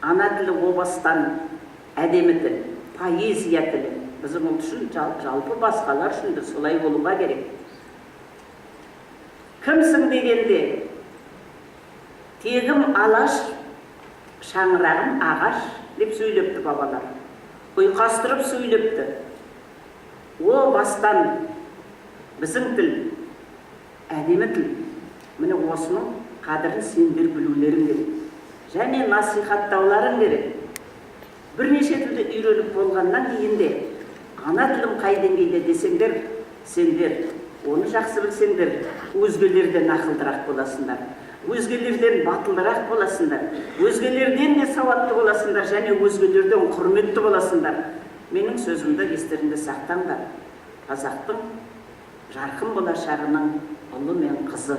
ана тілі о бастан әдемі тіл, поэзия тілі. Біздің ұлт үшін, жалпы басқалар үшін де солай болуға керек. Кімсің дегенде, тегім алаш, шаңырағым ағаш деп сөйлепті бабалар. Ұйқастырып сөйлепті. О бастан біздің тіл, әдемі тіл. Міне осының қадірін сендер білулерің керек. Және насихаттауларың керек. Бірнеше тілді үйреніп болғаннан кейінде, ана тілім қай деңгейде десеңдер, сендер оны жақсы білсеңдер, өзгелерден ақылдырақ боласыңдар. Өзгелерден батылырақ боласыңдар. Өзгелерден де сауатты боласыңдар, және өзгелерден құрметті боласыңдар. Менің сөзімді естеріңде сақтаңдар. Қазақтың жарқын болашағының ұлы мен қызы.